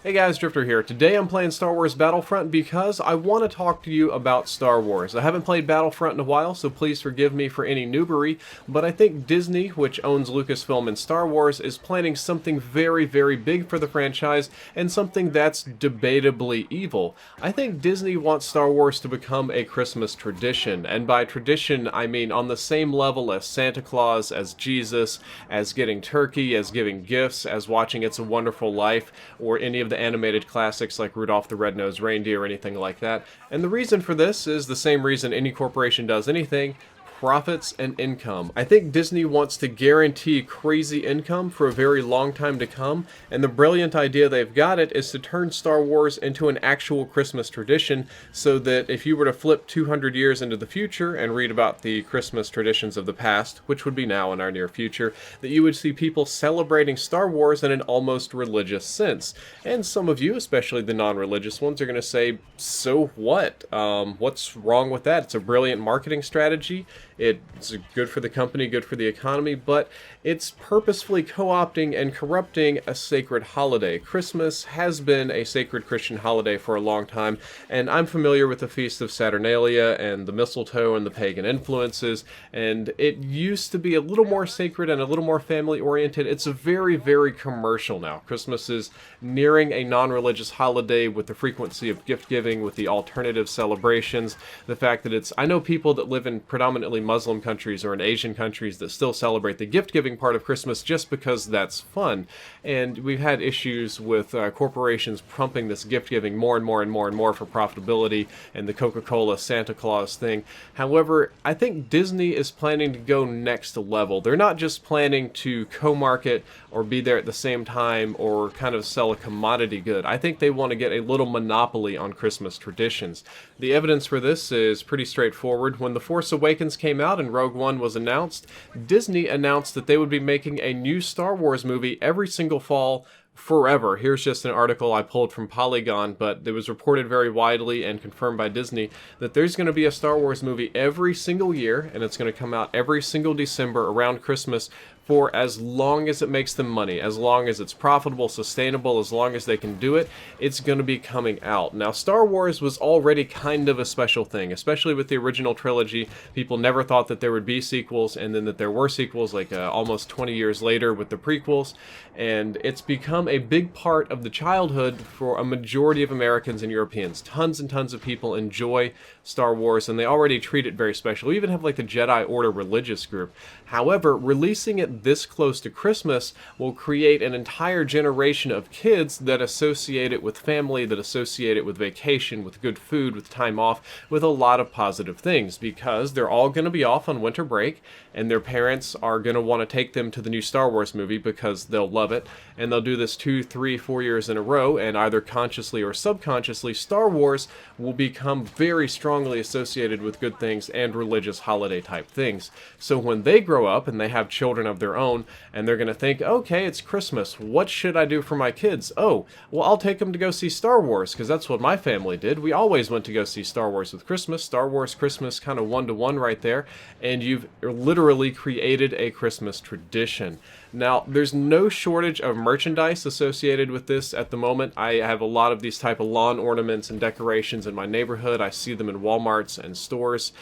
Hey guys, Drifter here. Today I'm playing Star Wars Battlefront because I want to talk to you about Star Wars. I haven't played Battlefront in a while, so please forgive me for any noobery, but I think Disney, which owns Lucasfilm and Star Wars, is planning something very, very big for the franchise, and something that's debatably evil. I think Disney wants Star Wars to become a Christmas tradition, and by tradition I mean on the same level as Santa Claus, as Jesus, as getting turkey, as giving gifts, as watching It's a Wonderful Life, or any of the animated classics like Rudolph the Red-Nosed Reindeer or anything like that. And the reason for this is the same reason any corporation does anything: profits and income. I think Disney wants to guarantee crazy income for a very long time to come, and the brilliant idea they've got it is to turn Star Wars into an actual Christmas tradition, so that if you were to flip 200 years into the future and read about the Christmas traditions of the past, which would be now in our near future, that you would see people celebrating Star Wars in an almost religious sense. And some of you, especially the non-religious ones, are going to say, so what? What's wrong with that? It's a brilliant marketing strategy. It's good for the company, good for the economy, but it's purposefully co-opting and corrupting a sacred holiday. Christmas has been a sacred Christian holiday for a long time, and I'm familiar with the Feast of Saturnalia and the mistletoe and the pagan influences, and it used to be a little more sacred and a little more family-oriented. It's very, very commercial now. Christmas is nearing a non-religious holiday with the frequency of gift-giving, with the alternative celebrations, the fact that I know people that live in predominantly Muslim countries or in Asian countries that still celebrate the gift-giving part of Christmas just because that's fun. And we've had issues with corporations pumping this gift-giving more and more and more and more for profitability, and the Coca-Cola Santa Claus thing. However, I think Disney is planning to go next level. They're not just planning to co-market or be there at the same time or kind of sell a commodity good. I think they want to get a little monopoly on Christmas traditions. The evidence for this is pretty straightforward. When The Force Awakens came out and Rogue One was announced, Disney announced that they would be making a new Star Wars movie every single fall forever. Here's just an article I pulled from Polygon, but it was reported very widely and confirmed by Disney that there's going to be a Star Wars movie every single year, and it's going to come out every single December around Christmas for as long as it makes them money, as long as it's profitable, sustainable, as long as they can do it, it's going to be coming out. Now, Star Wars was already kind of a special thing, especially with the original trilogy. People never thought that there would be sequels, and then that there were sequels like almost 20 years later with the prequels, and it's become a big part of the childhood for a majority of Americans and Europeans. Tons and tons of people enjoy Star Wars, and they already treat it very special. We even have like the Jedi Order religious group. However, releasing it this close to Christmas will create an entire generation of kids that associate it with family, that associate it with vacation, with good food, with time off, with a lot of positive things, because they're all going to be off on winter break, and their parents are going to want to take them to the new Star Wars movie because they'll love it, and they'll do this 2, 3, 4 years in a row, and either consciously or subconsciously, Star Wars will become very strongly associated with good things and religious holiday type things. So when they grow up and they have children of their own, and they're going to think, okay, it's Christmas, what should I do for my kids? Oh, well, I'll take them to go see Star Wars, because that's what my family did. We always went to go see Star Wars with Christmas. Star Wars, Christmas, kind of one-to-one right there, and you've literally created a Christmas tradition. Now, there's no shortage of merchandise associated with this at the moment. I have a lot of these type of lawn ornaments and decorations in my neighborhood. I see them in Walmarts and stores.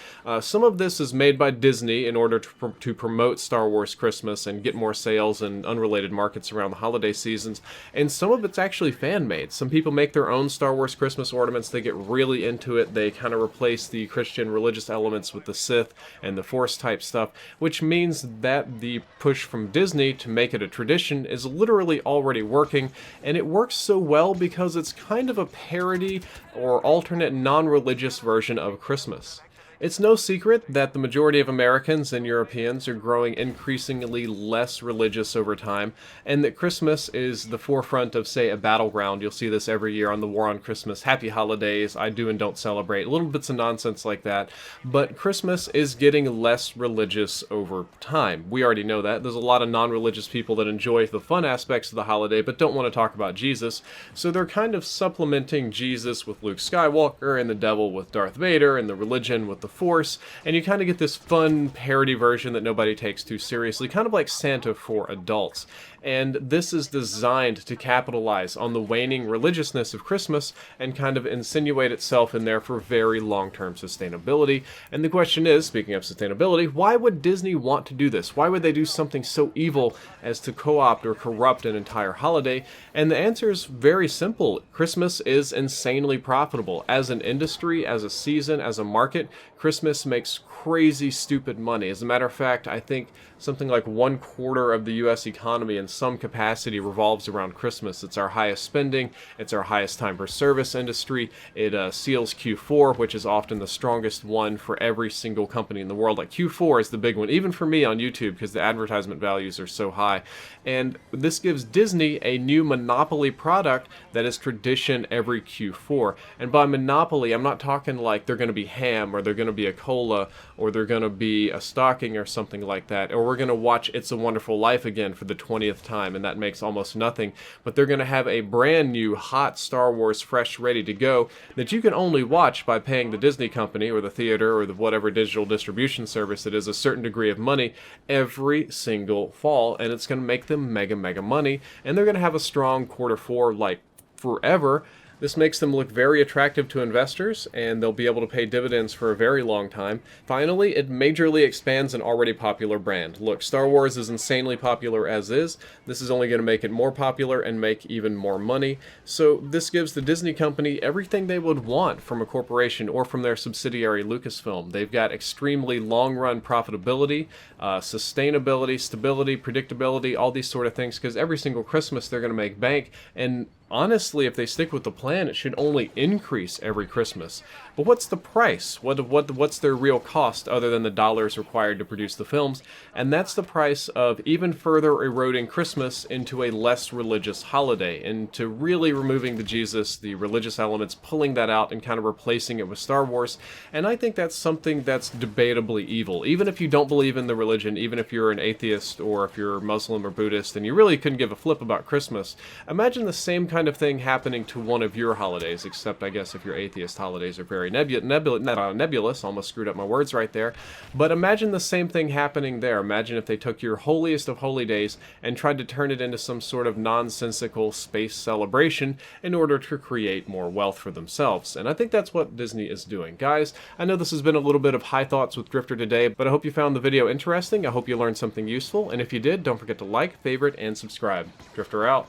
Some of this is made by Disney in order to promote Star Wars Christmas and get more sales in unrelated markets around the holiday seasons. And some of it's actually fan-made. Some people make their own Star Wars Christmas ornaments. They get really into it. They kind of replace the Christian religious elements with the Sith and the Force type stuff, which means that the push from Disney to make it a tradition is literally already working, and it works so well because it's kind of a parody or alternate non-religious version of Christmas. It's no secret that the majority of Americans and Europeans are growing increasingly less religious over time, and that Christmas is the forefront of, say, a battleground. You'll see this every year on the War on Christmas. Happy holidays, I do and don't celebrate, little bits of nonsense like that. But Christmas is getting less religious over time. We already know that. There's a lot of non-religious people that enjoy the fun aspects of the holiday but don't want to talk about Jesus, so they're kind of supplementing Jesus with Luke Skywalker, and the devil with Darth Vader, and the religion with the the Force, and you kind of get this fun parody version that nobody takes too seriously, kind of like Santa for adults. And this is designed to capitalize on the waning religiousness of Christmas and kind of insinuate itself in there for very long-term sustainability. And the question is, speaking of sustainability, why would Disney want to do this? Why would they do something so evil as to co-opt or corrupt an entire holiday? And the answer is very simple. Christmas is insanely profitable. As an industry, as a season, as a market, Christmas makes crazy stupid money. As a matter of fact, I think something like 1/4 of the US economy in some capacity revolves around Christmas. It's our highest spending, it's our highest time per service industry. It seals Q4, which is often the strongest one for every single company in the world. Like Q4 is the big one, even for me on YouTube, because the advertisement values are so high. And this gives Disney a new monopoly product that is tradition every Q4. And by monopoly, I'm not talking like they're going to be ham, or they're going to be a cola, or they're going to be a stocking or something like that, or we're going to watch It's a Wonderful Life again for the 20th time, and that makes almost nothing. But they're going to have a brand new hot Star Wars fresh ready to go that you can only watch by paying the Disney company or the theater or the whatever digital distribution service it is a certain degree of money every single fall, and it's going to make them mega money, and they're going to have a strong Q4 like forever. This makes them look very attractive to investors, and they'll be able to pay dividends for a very long time. Finally, it majorly expands an already popular brand. Look, Star Wars is insanely popular as is. This is only going to make it more popular and make even more money. So this gives the Disney company everything they would want from a corporation or from their subsidiary Lucasfilm. They've got extremely long-run profitability, sustainability, stability, predictability, all these sort of things, because every single Christmas they're going to make bank, and honestly, if they stick with the plan, it should only increase every Christmas. But what's the price? What's their real cost other than the dollars required to produce the films? And that's the price of even further eroding Christmas into a less religious holiday, into really removing the Jesus, the religious elements, pulling that out and kind of replacing it with Star Wars. And I think that's something that's debatably evil. Even if you don't believe in the religion, even if you're an atheist or if you're Muslim or Buddhist and you really couldn't give a flip about Christmas, imagine the same kind of thing happening to one of your holidays, except I guess if your atheist holidays are very nebulous, almost screwed up my words right there, but imagine the same thing happening there. Imagine if they took your holiest of holy days and tried to turn it into some sort of nonsensical space celebration in order to create more wealth for themselves. And I think that's what Disney is doing. Guys, I know this has been a little bit of High Thoughts with Drifter today, but I hope you found the video interesting. I hope you learned something useful, and if you did, don't forget to like, favorite, and subscribe. Drifter out.